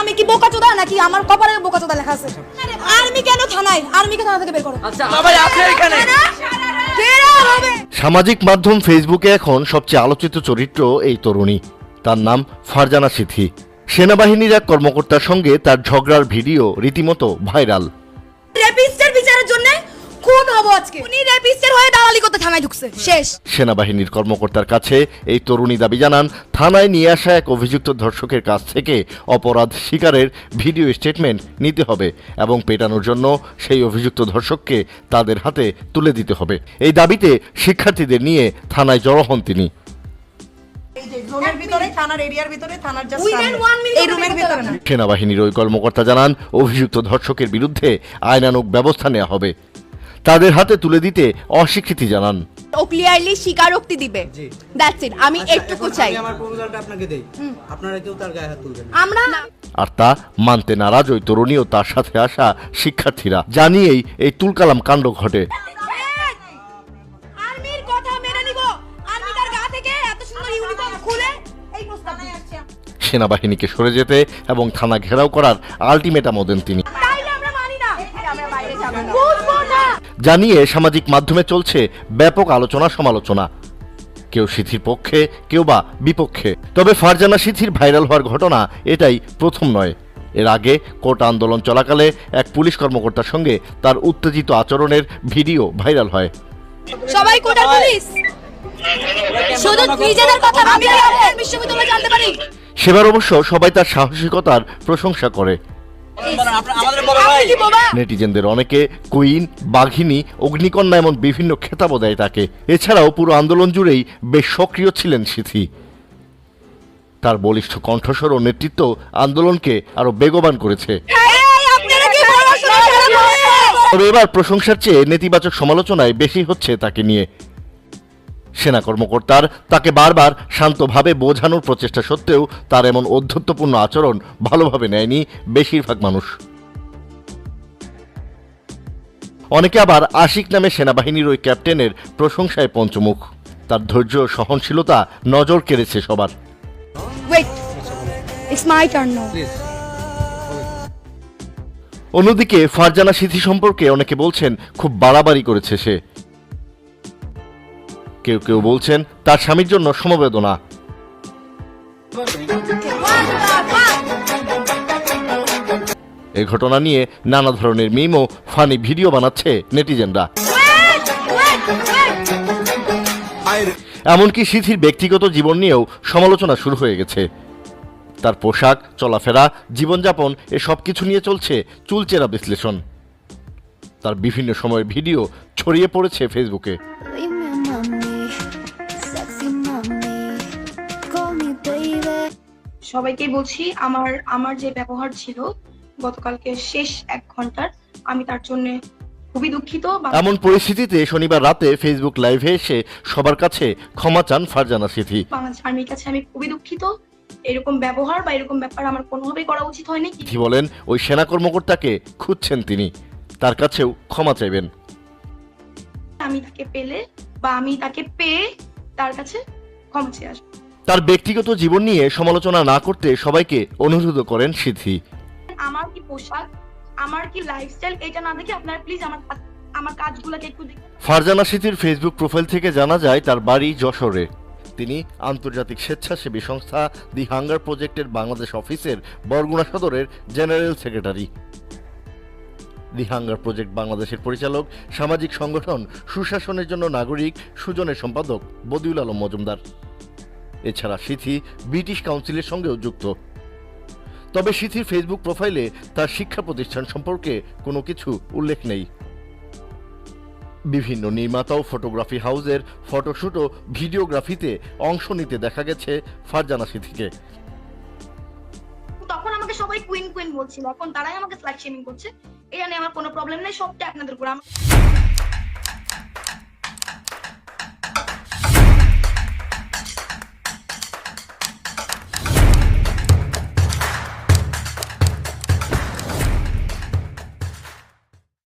আমি কি বোকাচোদা নাকি আমার কপালে বোকাচোদা লেখা আছে? আর্মি কেন থানায়? আর্মিকে থানা থেকে বের করো। আচ্ছা ভাই আছে এখানে। সামাজিক মাধ্যম ফেসবুকে এখন সবচেয়ে আলোচিত চরিত্র এই তরুণী। তার নাম ফারজানা সিথি। সেনাবাহিনীর এক কর্মকর্তার সঙ্গে তার ঝগড়ার ভিডিও রীতিমতো ভাইরাল। রেপিস্টের বিচারের জন্য খুন হবো আজকে। উনি রেপিস্টের হয়ে দালালি করতে থানায় ঢুকছে। শেষ। সেনাবাহিনীর কর্মকর্তার কাছে এই তরুণী দাবি জানান, থানায় নিয়ে আসা এক অভিযুক্ত ধর্ষকের কাছ থেকে অপরাধ স্বীকারের ভিডিও স্টেটমেন্ট নিতে হবে এবং পেটানোর জন্য সেই অভিযুক্ত ধর্ষককে তাদের হাতে তুলে দিতে হবে। এই দাবিতে শিক্ষার্থীদের নিয়ে থানায় জড়ো হন তিনি। সেনাবাহিনীর ওই কর্মকর্তা জানান, অভিযুক্ত ধর্ষকের বিরুদ্ধে আইনানুগ ব্যবস্থা নেওয়া হবে। তাদের হাতে তুলে দিতে অস্বীকৃতি জানান। ও ক্লিয়ারলি স্বীকারোক্তি দিবে। That's it. আমি একটুকু চাই আমি আমার প্রপোজালটা আপনাকে দেই, আপনারা কেউ তার গায়ে হাত তুলবেন না। আমরা আর তা মানতে নারাজ ওই তরুণী ও তার সাথে আসা শিক্ষার্থীরা। জানিয়েই এই তুলকালাম কাণ্ড ঘটে। আর্মির কথা মেনে নিব। আর্মি তার গা থেকে এত সুন্দর ইউনিফর্ম খুলে এই প্রস্তাব নিয়ে আসছে। সেনাবাহিনীকে সরে যেতে এবং থানা ঘেরাও করার আলটিমেটামও দেন তিনি। তাইলে আমরা মানি না। আমরা বাইরে যাব না। বুঝবো না। জানিয়ে সামাজিক মাধ্যমে চলছে ব্যাপক আলোচনা সমালোচনা। কেউ সিথির পক্ষে, কেউ বা বিপক্ষে। তবে ফারজানা সিথির ভাইরাল হওয়ার ঘটনা এটাই প্রথম নয়। এর আগে কোটা আন্দোলন চলাকালে এক পুলিশ কর্মকর্তার সঙ্গে তার উত্তেজিত আচরণের ভিডিও ভাইরাল হয়। সবাই কোটার পুলিশ। শুধু নিজেদের কথা ভাবলে বিশ্ববিদ্যালয় জানতে পারি। সেবার অবশ্য সবাই তার সাহসিকতার প্রশংসা করে। আমাদের বড় ভাই নেটিজেনদের অনেকে কুইন, বাঘিনী, অগ্নিকন্যা এমন বিভিন্ন খেতাবও দেয় তাকে। এছাড়াও পুরো আন্দোলন জুড়েই বেশ সক্রিয় ছিলেন সিথি। তার বলিষ্ঠ কণ্ঠস্বর ও নেতৃত্ব আন্দোলনকে আরো বেগবান করেছে। তবে এবার প্রশংসার চেয়ে নেতিবাচক সমালোচনায় বেশি হচ্ছে তাকে নিয়ে। সেনা কর্মকর্তার তাকে বারবার শান্তভাবে বোঝানোর প্রচেষ্টা সত্ত্বেও তার এমন ঔদ্ধত্যপূর্ণ আচরণ ভালোভাবে নেয়নি বেশিরভাগ মানুষ। অনেকে আবার আশিক নামে সেনাবাহিনীর ওই ক্যাপ্টেনের প্রশংসায় পঞ্চমুখ। তার ধৈর্য ও সহনশীলতা নজর কেড়েছে সবার। Wait. It's my turn now. অন্যদিকে ফারজানা সিথি সম্পর্কে অনেকে বলছেন খুব বাড়াবাড়ি করেছে সে। কেউ কেউ বলছেন তার স্বামীর জন্য সমবেদনা। এই ঘটনা নিয়ে নানা ধরনের মিম ও ফানি ভিডিও বানাচ্ছে নেটিজেনরা। এমনকি সিথির ব্যক্তিগত জীবন নিয়েও সমালোচনা শুরু হয়ে গেছে। তার পোশাক, চলাফেরা, জীবনযাপন এ সব কিছু নিয়ে চলছে চুলচেরা বিশ্লেষণ। তার বিভিন্ন সময়ের ভিডিও ছড়িয়ে পড়েছে ফেসবুকে। সবাইকে বলছি আমার যে ব্যবহার ছিল গতকালকে শেষ 1 ঘন্টার, আমি তার জন্য খুবই দুঃখিত। এমন পরিস্থিতিতে শনিবার রাতে ফেসবুক লাইভে এসে সবার কাছে ক্ষমা চান ফারজানা সিথি। বাংলাদেশ আর্মির কাছে আমি খুবই দুঃখিত। এরকম ব্যবহার বা এরকম ব্যাপার আমার কোনোভাবেই করা উচিত হয়নি। সিথি বলেন, ওই সেনা কর্মকর্তাকে খুঁজছেন তিনি, তার কাছেও ক্ষমা চাইবেন। আমি তাকে পেলে বা আমি তাকে পেয়ে তার কাছে ক্ষমা চেয়ে আসবো। তার ব্যক্তিগত জীবন নিয়ে সমালোচনা না করতে সবাইকে অনুরোধ করেন সিথি। আমার কি পোশাক, আমার কি লাইফস্টাইল, এটা না দেখে আপনারা প্লিজ আমার কাজগুলোকে একটু দেখুন। ফারজানা সিথির ফেসবুক প্রোফাইল থেকে জানা যায় তার বাড়ি যশোরে। তিনি আন্তর্জাতিক স্বেচ্ছাসেবী সংস্থা দি হাঙ্গার প্রজেক্টের বাংলাদেশ অফিসের বরগুনা সদরের জেনারেল সেক্রেটারি। দি হাঙ্গার প্রজেক্ট বাংলাদেশের পরিচালক, সামাজিক সংগঠন সুশাসনের জন্য নাগরিক সুজনের সম্পাদক বদিউল আলম মজুমদার। এছাড়া সিথি ব্রিটিশ কাউন্সিলের সঙ্গেও যুক্ত। তবে সিথির ফেসবুক প্রোফাইলে তার শিক্ষা প্রতিষ্ঠান সম্পর্কে কোনো কিছু উল্লেখ নেই। বিভিন্ন নির্মাতা ও ফটোগ্রাফি হাউসের ফটোশুট ও ভিডিওগ্রাফিতে অংশ নিতে দেখা গেছে ফারজানা সিথিকে। তখন আমাকে সবাই কুইন কুইন বলছিল, এখন তারাই আমাকে স্ল্যাট শেমিং করছে। এটা নিয়ে আমার কোনো প্রবলেম নেই, সবটা আপনাদের উপর।